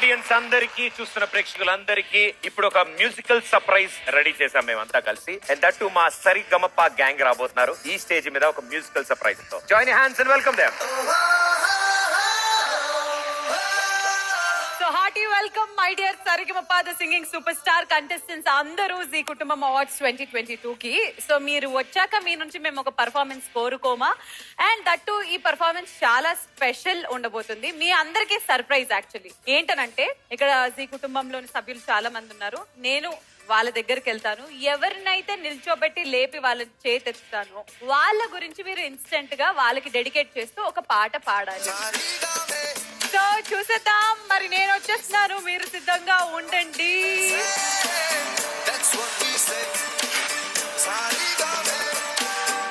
Audience అందరికి, చూస్తున్న ప్రేక్షకులందరికీ ఇప్పుడు ఒక మ్యూజికల్ సర్ప్రైజ్ రెడీ చేసాం మేమంతా కలిసి. అండ్ దట్ మా సరిగమప గ్యాంగ్ రాబోతున్నారు ఈ స్టేజ్ మీద ఒక మ్యూజికల్ సర్ప్రైజ్ తో. Join hands and welcome them. So hearty welcome my dear Sarigamapa the singing super star contestants అందరూ జీ కుటుంబం అవార్డ్స్ 2022 కి. సో మీరు వచ్చాక మీ నుంచి మేము ఒక పర్ఫార్మెన్స్ కోరుకోమా. అండ్ దట్టు ఈ పర్ఫార్మెన్స్ చాలా స్పెషల్ ఉండబోతుంది. మీ అందరికీ సర్ప్రైజ్ యాక్చువల్లీ. ఏంటనంటే ఇక్కడ జీ కుటుంబంలోని సభ్యులు చాలా మంది ఉన్నారు. నేను వాళ్ళ దగ్గరికి వెళ్తాను. ఎవరినైతే నిల్చోబెట్టి లేపి వాళ్ళ చేతెత్తుతాను వాళ్ళ గురించి మీరు ఇన్స్టెంట్ గా వాళ్ళకి డెడికేట్ చేస్తూ ఒక పాట పాడాలి. సో చూసేద్దాం. మరి నేను వచ్చేస్తున్నాను, మీరు సిద్ధంగా ఉండండి.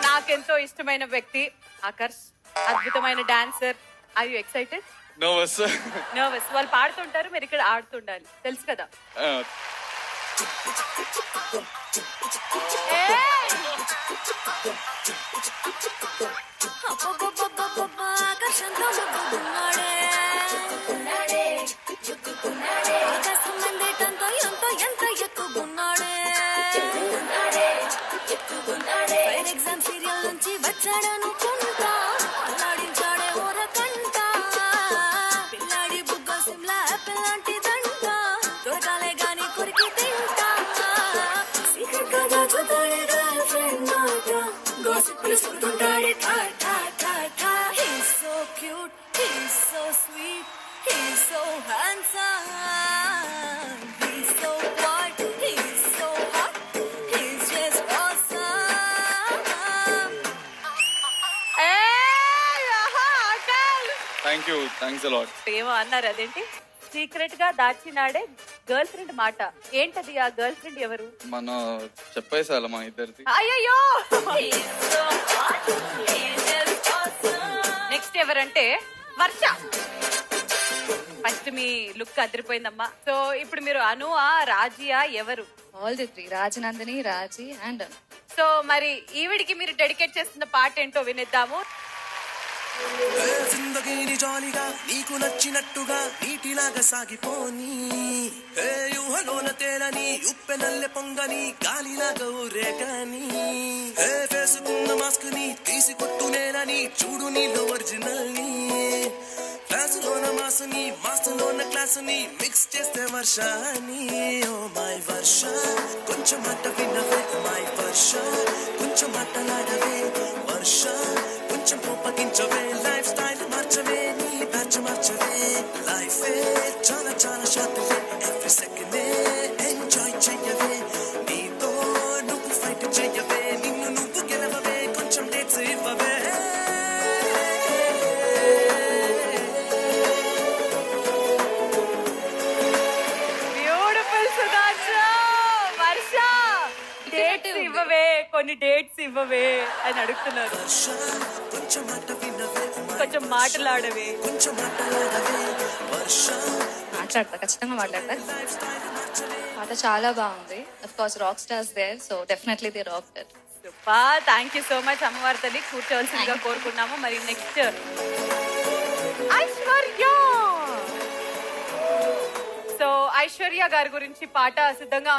నాకెంతో ఇష్టమైన వ్యక్తి ఆకర్ష్, అద్భుతమైన dancer. Are you excited? Nervous. వాళ్ళు పాడుతుంటారు, మీరు ఇక్కడ ఆడుతుండాలి, తెలుసు కదా. ఎగ్జామ్ సీరియల్ నుంచి వచ్చాడనుకుంటా, అల్లాడించాడే ఓరకంట, పిల్లాడి బుగ్గ సిమ్లా యాపిల్ లాంటిదంట, దొరకాలే గాని కొరికి తింటా, సీక్రెట్ గా దాచుతాడే గర్ల్ ఫ్రెండ్ మాట, gossip పిలుస్తుంటాడే ఠా ఠా ఠా ఠా. He's so cute, he's so sweet, he's so handsome, he's so white, he's so hot, he's just awesome. Thank you, thanks a lot. ఏమో అన్నారు, అదేంటి సీక్రెట్ గా దాచినాడే గర్ల్ ఫ్రెండ్ మాట. ఏంటది ఆ గర్ల్ ఫ్రెండ్ ఎవరు? మనం చెప్పేసాల మా ఇద్దరిది. అయ్యో నెక్స్ట్ ఎవరంటే వర్ష. ఫస్ట్ మీ లుక్ అదిరిపోయిందమ్మా. సో ఇప్పుడు మీరు అనువా రాజియా ఎవరు? All the three, Rajanandini, Raji and Anu. So మరి ఈవిడికి మీరు డెడికేట్ చేస్తున్న పాట ఏంటో వినిద్దాము. జిందగీని జాలిగా నీకు నచ్చినట్టుగా నీటిలాగా సాగిపోని, ఊహలోన తేలని ఉప్పెనల్లె పొంగని గాలిలాగా ఊరేగాని, వేసుకున్న మాస్క్ ని తీసి కొట్టునేనని చూడు నీలో ఒరిజినల్ ని, క్లాసులోన మాసుని మాసులోన క్లాసుని మిక్స్ చేస్తే వర్షాని. ఓ మై వర్ష కొంచెం మాట వినవే, మై వర్ష కొంచెం మాటలాడవే, వర్ష కొంచెం కోపగించవే, లైఫ్ స్టైల్ మార్చవే, నీ బ్యాచ్ మార్చవే, లైఫ్ చాలా చాలా షార్ట్, ఎవ్రీ సెకండ్ ఎంజాయ్ చెయ్యవే, నీతో నువ్వు ఫైట్ చెయ్యవే, నిన్ను నువ్వు గెలవవే, కొంచెం డేట్స్ ఇవ్వవే. బ్యూటిఫుల్ సుధాంశు. వర్ష డేట్స్ ఇవ్వవే, కొన్ని డేట్స్ ఇవ్వవే అని అడుగుతున్నారు. కొంచెం మాటలాడవే, మాట్లాడతా, ఖచ్చితంగా మాట్లాడతా. పాట చాలా బాగుంది. Of course rock stars there, so definitely they rock it. Super, thank you so much. అమ్మవారి తల్లి కూర్చోవలసిందిగా కోరుకున్నాము. మరి నెక్స్ట్ ఐశ్వర్య. సో ఐశ్వర్య గారి గురించి పాట సిద్ధంగా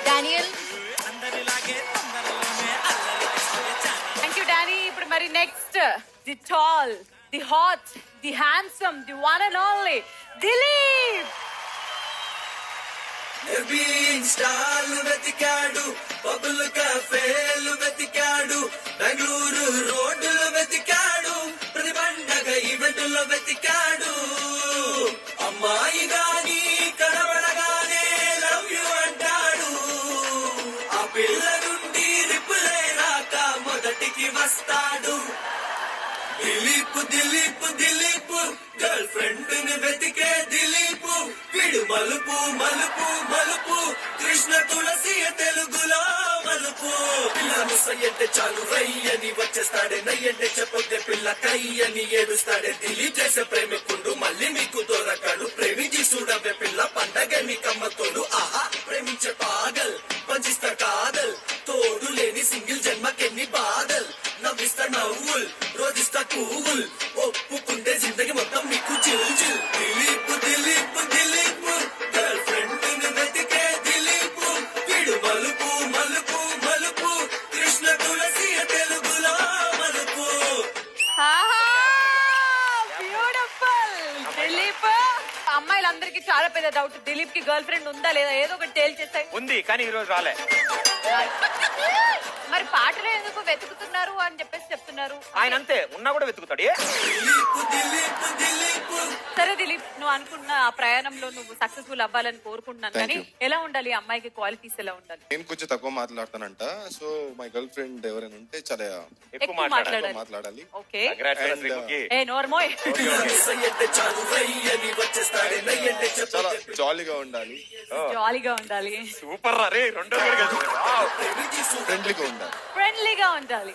Daniel, next the tall, the hot, the handsome, the one and only Dilip. స్టార్లు వెతికాడు, బబుల్ కఫేలు వెతికాడు, బెంగళూరు రోడ్డులు వెతికాడు, ప్రతి పండగ ఈవెంటుల్లో వెతికాడు. అమ్మాయి గాని కనబడగానే లవ్ యు అంటాడు. ఆ పిల్ల నుండి రిపులే రాక మొదటికి వస్తాడు. దిలీప్ దిలీప్ దిలీప్, గర్ల్ ఫ్రెండ్ ని వెతికే దిలీప్, వీడు మలుపు మలుపు మలుపు, కృష్ణ తులసి తెలుగులో మలుపు. పిల్ల ముసయ్యంటే చాలు రయ్యని వచ్చేస్తాడే, నయ్యంటే చెప్పొద్దే పిల్ల కయ్యని ఏడుస్తాడే. దిలీప్ చేసే ప్రేమికుండు మళ్ళీ మీకు దొరకడు, ప్రేమించి చూడవే పిల్ల పండగ మీ కమ్మతోడు. ఆహా ప్రేమించే పాగల్, పంచిస్తా కాదల్, తోడు లేని సింగిల్ జన్మకెన్ని బాధల్. నవ్విస్తా నవ్వుల్, రోజిస్తా కూవుల్, ఒప్పుకుంటే జిందగి మొత్తం మీకు chill chill. Dilip Dilip Dilip, girl friend ని వెతికే దిలీప్, వీడు మలుపు మలుపు మలుపు, కృష్ణ తులసి తెలుగులో మలుపు. బ్యూటిఫుల్ దిలీప్. అమ్మాయిలందరికీ చాలా పెద్ద డౌట్, దిలీప్ కి గర్ల్ ఫ్రెండ్ ఉందా లేదా, ఏదో ఒకటి తేల్చేస్తాయి. ఉంది కానీ ఈ రోజు రాలే. మరి పాటలో ఎందుకు వెతుకుతున్నారు అని చెప్పేసి చెప్తున్నారు. ఆయన అంతే ఉన్నా కూడా వెతుకుతాడు. ఏ? దిలీప్ దిలీప్ దిలీప్. సరే దిలీప్, నువ్వు అనుకున్న ఆ ప్రయాణంలో నువ్వు సక్సెస్ఫుల్ అవ్వాలని కోరుకుంటున్నాను, Thank కానీ you. ఎలా ఉండాలి అమ్మాయికి క్వాలిటీస్ ఎలా ఉండాలి? నేను కొంచెం తక్కువ మాట్లాడతానంట, సో మై గర్ల్ ఫ్రెండ్ ఎవరైనా ఉంటే చాలా ఎక్కువ ఎక్కువ మాట్లాడాలి. మాట్లాడాలి. ఓకే. Congrats రా And, శ్రీముఖి. ఏ నోర్మోయ్. ముసయ్యంటే చాలు రయ్యని వచ్చేస్తాడే, నయ్యంటే చాలా చెప్పొద్దే జాలీగా ఉండాలి, జాలీగా ఉండాలి, సూపర్ రా రే, రెండో కూడా కలిసి. వావ్. ప్రేమించి చూడ ఫ్రెండ్లీగా ఉండాలి. ఫ్రెండ్లీగా ఉండాలి.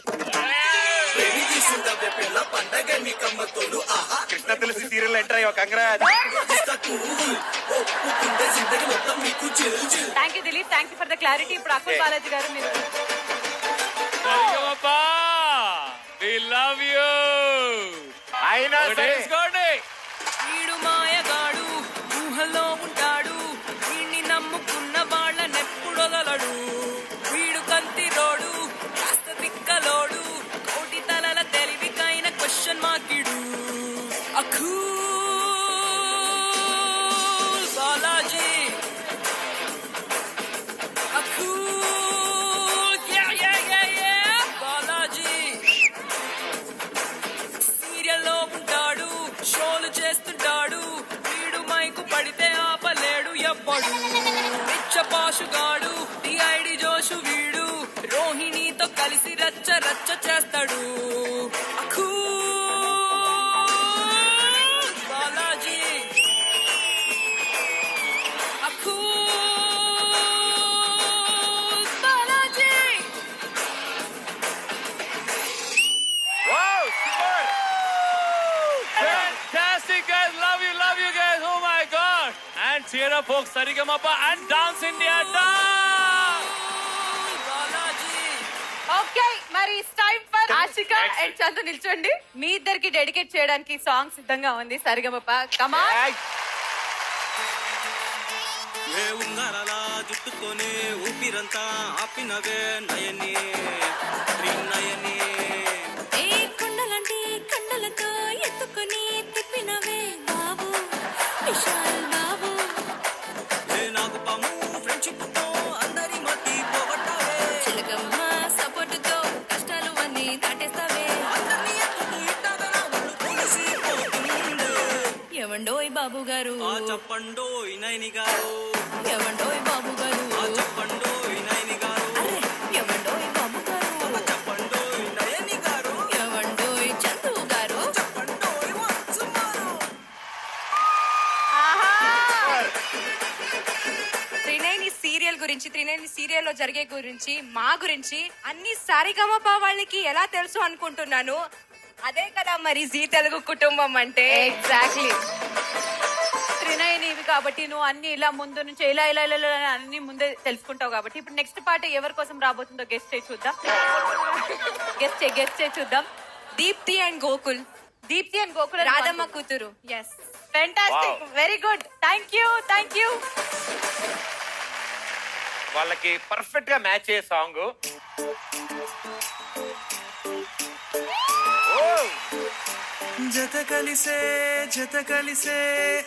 ప్రేమించి చూడవే పిల్ల పండగ మీ కమ్మతోడు. ఆహా కృష్ణ తులసి సీరియల్ ఎంటర్ అయ్యో, కంగ్రాట్స్. రోజిస్తా కూవుల్, ఒప్పుకుంటే జిందగి మొత్తం మీకు chill chill. Thank you Dilip, thank you for the clarity. ఇప్పుడు అక్కుల్ బాలాజీ గారు మీరు. We love you. అయినా సరే వీడు మాయగాడు, ఊహలో ఉంటాడు, వీడిని నమ్ముకున్న వాళ్ళనెప్పుడొదలడు. వీడు కంతి రోడు, కాస్త తిక్కలోడు, కోటి తలల తెలివికైన క్వశ్చన్ మార్కిడు. అఖూల్ బాలాజీ, అఖూల్ బాలాజీ. సీరియల్లో ఉంటాడు, షోలు చేస్తుంటాడు, వీడు మైకు పడితే ఆపలేడు ఎవ్వడు. పిచ్చపాషుగాడు, డిఐడి జోషు వీడు, రోహిణితో కలిసి రచ్చ రచ్చ చేస్తాడు. Akul Balaji, Akul Balaji. Wow super. Fantastic guys, love you guys. Oh my god. And cheer up folks, Sarigama and Dance India dance. Okay, మరి time for Ashika and Chandu నిల్చోండి. మీ ఇద్దరికి డెడికేట్ చేయడానికి సాంగ్ సిద్ధంగా ఉంది. సరిగమప కమాన్. ఏయ్. ఏ ఉంగరలా జుట్టుతోనే ఊపిరంతా ఆపినవే నయని నయని. ఏ కొండలంటే కండలతో ఎత్తుకుని తిప్పినవే బాబు, విశాల్ బాబు. ఏ నాకు పాము ఫ్రెండ్షిప్ తో అందరి మట్టి పోగొట్టావే. చిలకమ్మ సపోర్టుతో కష్టాలు అన్ని దాటేస్తావే. అందరినీ ఎత్తుతూ ఇట్టాగా నా ఒళ్ళు పులిసిపోతుండే. ఎవండోయ్ బాబు గారు, ఆ చెప్పండోయ్ నయని గారు, ఎవండోయ్ బాబు గారు, ఆ చెప్పండోయ్ నయని గారు, అరే ఎవండోయ్ బాబు గారు, ఆ చెప్పండోయ్ నయని గారు, ఎవండోయ్ చందు గారు. చెప్పండోయ్ వంశమారు. త్రినేని సీరియల్ గురించి, త్రినేని సీరియల్ లో జరిగే గురించి, మా గురించి అన్ని సరిగమప వాళ్ళకి ఎలా తెలుసు అనుకుంటున్నాను. అదే కదా మరి జీ తెలుగు కుటుంబం అంటే. ఎగ్జాక్ట్లీ. త్రినయనివి కాబట్టి నువ్వు అన్ని ఇలా ముందు నుంచి ఇలా ఇలా ఇలా ఇలా అన్ని ముందే తెలుసుకుంటావు కాబట్టి ఇప్పుడు నెక్స్ట్ పాట ఎవరి కోసం రాబోతుందో గెస్ట్ చేయి చూద్దాం. గెస్ట్ చేయి చూద్దాం. దీప్తి అండ్ గోకుల్, దీప్తి అండ్ గోకుల రాధమ్మ కూతురు. Yes, fantastic, very good, thank you. వాళ్ళకి పర్ఫెక్ట్ గా మ్యాచ్ అయ్యే సాంగ్. జత కలిసే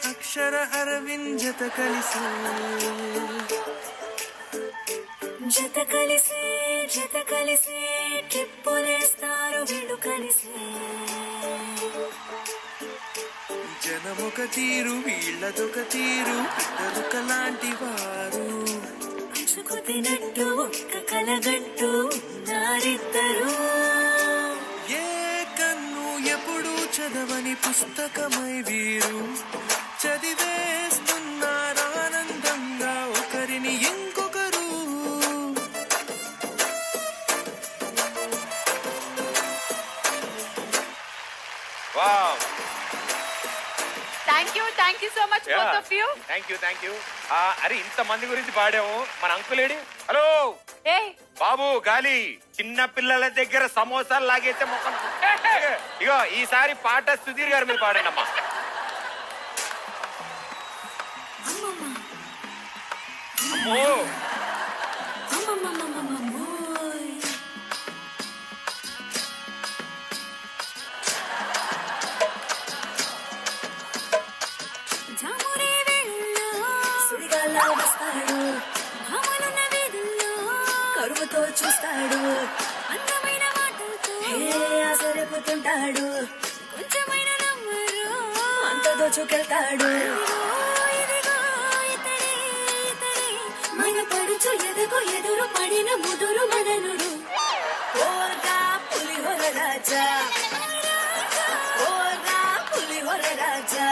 అక్షర అరవింద్ జత కలిసే ట్రిప్పులేస్తారు వీళ్ళు కలిసే జనమొక తీరు వీళ్ళదొక తీరు ఇద్దరు కలాంటి వారు అంచుకు తినట్టు ఒక్క కలగట్టు నారిద్దరు ఏ కన్ను ఎప్పుడు చదవని పుస్తకమై వీరు చదివేస్తున్నారు ఆనందంగా ఒకరిని ఇంకొకరు wow thank you so much both of you. Thank you అరే ఇంత మంది గురించి పాడాము మన అంకులేడి. హలో ఏ బాబు గాలి, చిన్న పిల్లల దగ్గర సమోసాలు లాగైతే మొక్కం. ఇగో ఈసారి పాట సుధీర్ గారు మీరు పాడండి అమ్మా. అమ్మో జామురే వేళల్లో సుడిగాల్లో వస్తాడు భామలున్న వీధుల్లో కరువుతో చూస్తాడు అందమైన మాటలతో ఆసరిపోతుంటాడు కొంచెమైన నమ్మరు అంత దోచుకెళ్తాడు ఇదిగో ఇతడే మన పడుచు ఎదురు పడిన ముదురు మదనుడు ఓర్గా పులిహోర రాజా ఓర్గా పులిహోర రాజా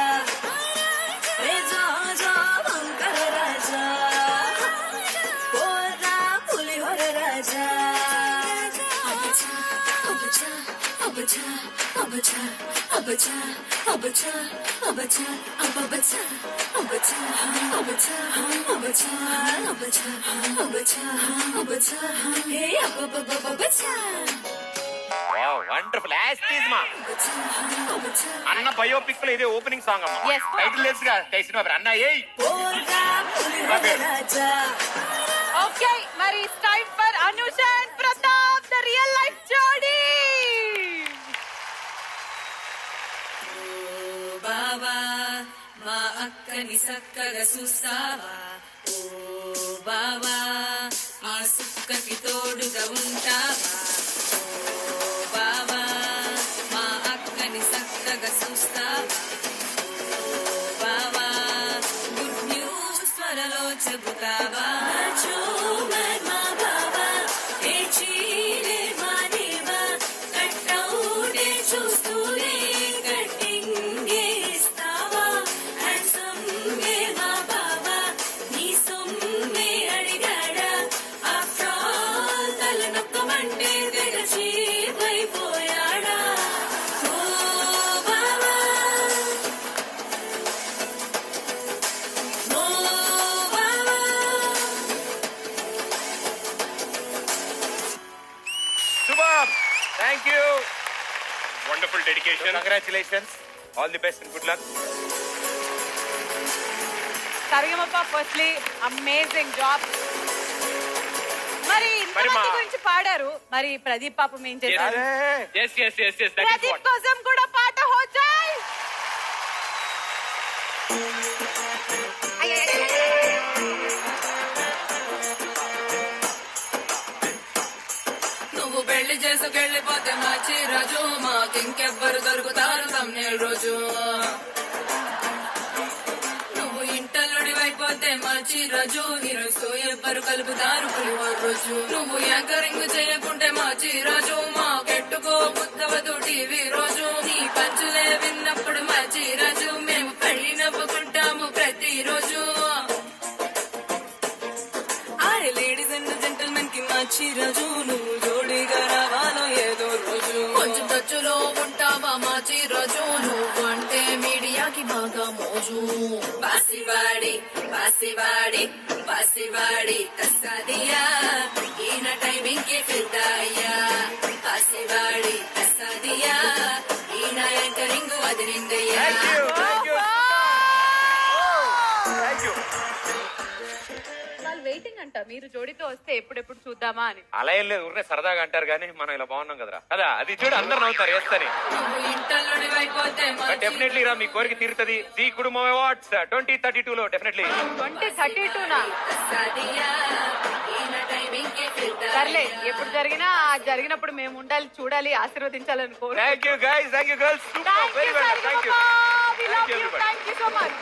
వండర్ఫుల్ మా అన్న బయోపిక్ లో ఇదే ఓపెనింగ్ సాంగ్ అమ్మా. Yes. టైటిల్ లెస్ గా చేసిన అన్న ఏయ్ ఓకే మరి time for Anusha and Pratap the real life జోడీ. బావా మా అక్కని సక్కగా చూస్తావా ఓ బావా ఆ సుక్కకి తోడుగా ఉంటావా ఓ బావా మా అక్కని సక్కగా చూస్తావా ఓ బావా గుడ్ న్యూస్ త్వరలో చెబుతావా మా బావా ఏ చీలే మానేవా కట్టౌటే చూస్తూనే శుభం. Thank you. Wonderful dedication. Congratulations. All the best and good luck. Sarigamapa firstly amazing job. మరి ఇంతమంది గురించి పాడారు, మరి ప్రదీప్ పాపం ఏం చేశారు? ప్రదీప్ కోసం కూడా పాట హోజాయ్. నువ్వు పెళ్లి చేసుకెళ్ళిపోతే మాచి రాజు మాకింకెవ్వరు దొరుకుతారు తమ్నేల్ రోజు నువ్వు ఇంటలుడివైపోతే మాచి రాజు హీరోస్ ఎవ్వరు కలుపుతారు పులిహోర రోజు నువ్వు యాంకరింగ్ చేయకుంటే మాచి రాజు మాకెట్టుకో బుద్ధవదు టీవీ రోజు నీ పంచులే విన్నప్పుడు మాచి రాజు మేము పెళ్లి నవ్వుకుంటాము ప్రతిరోజు ఆరే లేడీస్ అండ్ జెంటల్మెన్ కి మాచి రాజు నువ్వు జోడీగా రావాలో ఏదో రోజు కొంచెం ఖర్చులో ఉంటావా మాచి రాజు నువ్వు అంటే మీడియాకి బాగా మోజు బాసివాడి బాసివాడి బాసివాడి తస్సాదియా ఈయన టైమింగ్ కి ఫిదాయ్యా బాసివాడి తస్సాదియా ఈయన యాంకరింగ్ వదిలిందయ్యా వాళ్ళు వెయిటింగ్ అంట మీరు జోడీతో గా వస్తే ఎప్పుడెప్పుడు చూద్దామా అని. అలా ఏం లేదు, ఊరికే సరదాగా అంటారు కానీ మనం ఇలా బాగున్నాం కదరా కదా, అది చూడు అందరు నవ్వుతారు వేస్తని. డెఫినెట్లీ రా, మీ కోరిక తీరుతుంది. జీ కుటుంబం అవార్డ్స్ 2032 లో డెఫినెట్లీ. 2032 నా సర్లే, ఎప్పుడు జరిగినా జరిగినప్పుడు మేము ఉండాలి, చూడాలి, ఆశీర్వదించాలని కోరు. Thank you guys, thank you girls, super, very well, thank you. We love you. Thank you so much.